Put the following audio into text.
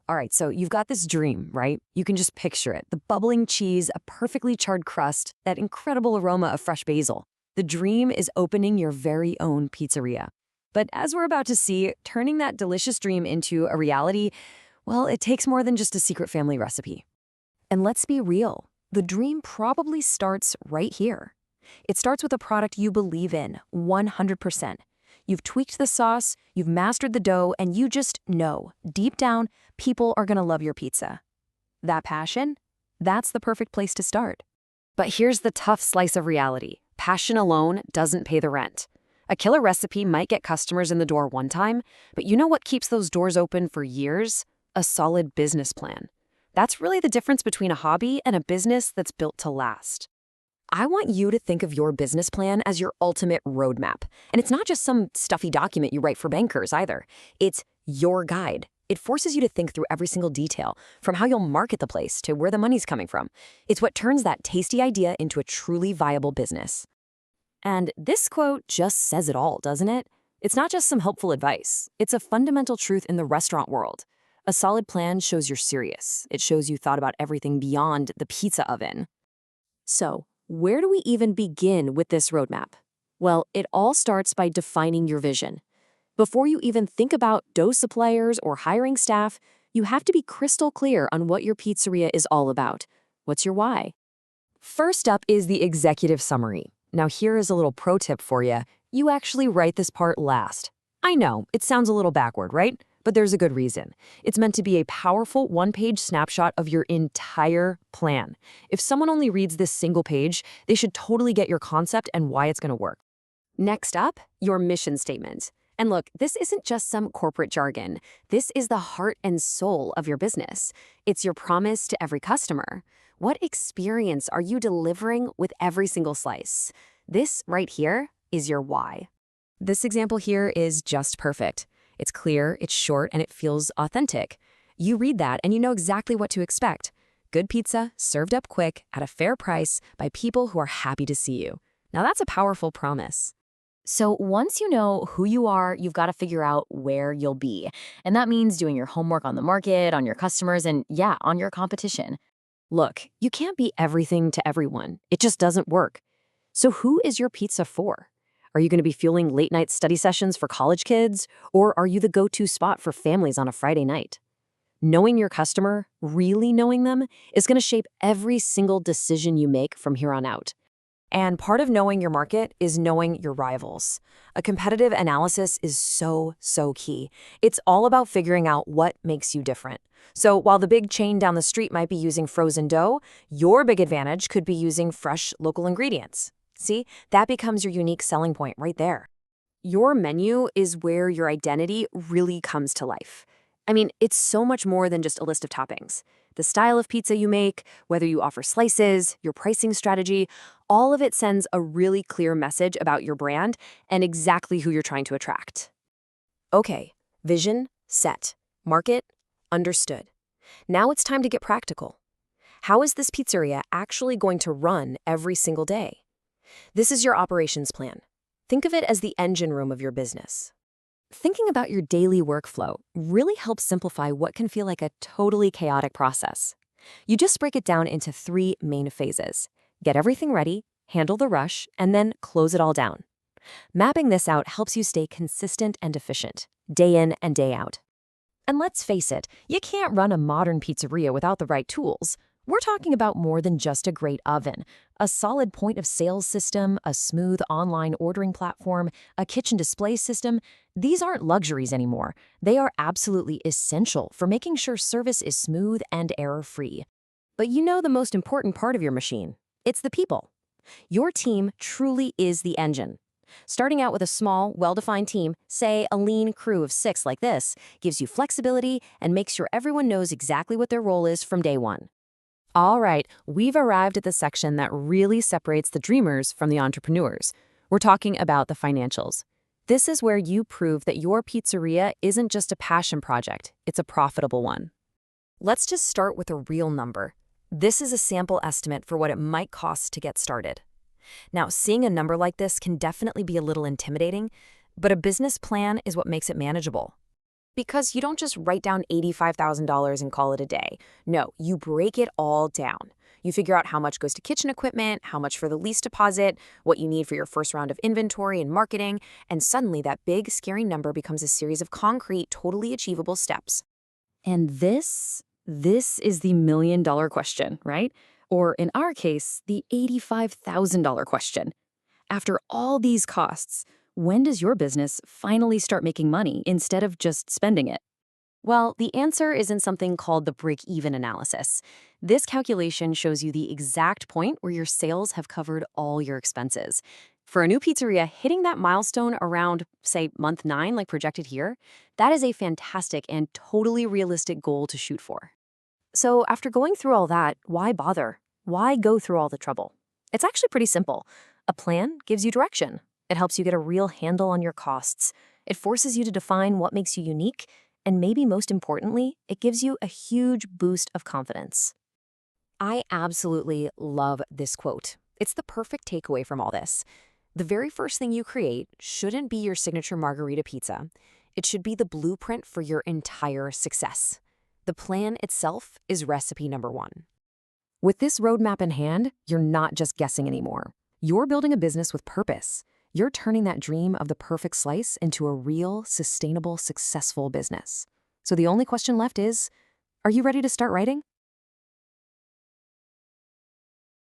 All right, so you've got this dream, right? You can just picture it. The bubbling cheese, a perfectly charred crust, that incredible aroma of fresh basil. The dream is opening your very own pizzeria. But as we're about to see, turning that delicious dream into a reality, well, it takes more than just a secret family recipe. And let's be real, the dream probably starts right here. It starts with a product you believe in 100%. You've tweaked the sauce, you've mastered the dough, and you just know, deep down, people are gonna love your pizza. That passion? That's the perfect place to start. But here's the tough slice of reality. Passion alone doesn't pay the rent. A killer recipe might get customers in the door one time, but you know what keeps those doors open for years? A solid business plan. That's really the difference between a hobby and a business that's built to last. I want you to think of your business plan as your ultimate roadmap. And it's not just some stuffy document you write for bankers either. It's your guide. It forces you to think through every single detail, from how you'll market the place to where the money's coming from. It's what turns that tasty idea into a truly viable business. And this quote just says it all, doesn't it? It's not just some helpful advice. It's a fundamental truth in the restaurant world. A solid plan shows you're serious. It shows you thought about everything beyond the pizza oven. So, where do we even begin with this roadmap? Well, it all starts by defining your vision. Before you even think about dough suppliers or hiring staff, you have to be crystal clear on what your pizzeria is all about. What's your why? First up is the executive summary. Now here is a little pro tip for you. You actually write this part last. I know, it sounds a little backward, right? But there's a good reason. It's meant to be a powerful one-page snapshot of your entire plan. If someone only reads this single page, they should totally get your concept and why it's going to work. Next up, your mission statement. And look, this isn't just some corporate jargon. This is the heart and soul of your business. It's your promise to every customer. What experience are you delivering with every single slice? This right here is your why. This example here is just perfect. It's clear, it's short, and it feels authentic. You read that and you know exactly what to expect. Good pizza, served up quick, at a fair price, by people who are happy to see you. Now that's a powerful promise. So once you know who you are, you've got to figure out where you'll be. And that means doing your homework on the market, on your customers, and yeah, on your competition. Look, you can't be everything to everyone. It just doesn't work. So who is your pizza for? Are you going to be fueling late-night study sessions for college kids? Or are you the go-to spot for families on a Friday night? Knowing your customer, really knowing them, is going to shape every single decision you make from here on out. And part of knowing your market is knowing your rivals. A competitive analysis is so key. It's all about figuring out what makes you different. So while the big chain down the street might be using frozen dough, your big advantage could be using fresh local ingredients. See, that becomes your unique selling point right there. Your menu is where your identity really comes to life. I mean, it's so much more than just a list of toppings. The style of pizza you make, whether you offer slices, your pricing strategy, all of it sends a really clear message about your brand and exactly who you're trying to attract. Okay, vision, set. Market, understood. Now it's time to get practical. How is this pizzeria actually going to run every single day? This is your operations plan. Think of it as the engine room of your business. Thinking about your daily workflow really helps simplify what can feel like a totally chaotic process. You just break it down into 3 main phases. Get everything ready, handle the rush, and then close it all down. Mapping this out helps you stay consistent and efficient, day in and day out. And let's face it, you can't run a modern pizzeria without the right tools. We're talking about more than just a great oven. A solid point of sales system, a smooth online ordering platform, a kitchen display system. These aren't luxuries anymore. They are absolutely essential for making sure service is smooth and error-free. But you know the most important part of your machine. It's the people. Your team truly is the engine. Starting out with a small, well-defined team, say a lean crew of 6 like this, gives you flexibility and makes sure everyone knows exactly what their role is from day one. All right, we've arrived at the section that really separates the dreamers from the entrepreneurs. We're talking about the financials. This is where you prove that your pizzeria isn't just a passion project, it's a profitable one. Let's just start with a real number. This is a sample estimate for what it might cost to get started. Now, seeing a number like this can definitely be a little intimidating, but a business plan is what makes it manageable. Because you don't just write down $85,000 and call it a day. No, you break it all down. You figure out how much goes to kitchen equipment, how much for the lease deposit, what you need for your first round of inventory and marketing, and suddenly that big, scary number becomes a series of concrete, totally achievable steps. And this is the $1 million question, right? Or in our case, the $85,000 question. After all these costs, when does your business finally start making money instead of just spending it? Well, the answer is in something called the break-even analysis. This calculation shows you the exact point where your sales have covered all your expenses. For a new pizzeria, hitting that milestone around, say, month 9, like projected here, that is a fantastic and totally realistic goal to shoot for. So after going through all that, why bother? Why go through all the trouble? It's actually pretty simple. A plan gives you direction. It helps you get a real handle on your costs. It forces you to define what makes you unique. And maybe most importantly, it gives you a huge boost of confidence. I absolutely love this quote. It's the perfect takeaway from all this. The very first thing you create shouldn't be your signature margarita pizza. It should be the blueprint for your entire success. The plan itself is recipe number 1. With this roadmap in hand, you're not just guessing anymore. You're building a business with purpose. You're turning that dream of the perfect slice into a real, sustainable, successful business. So the only question left is, are you ready to start writing?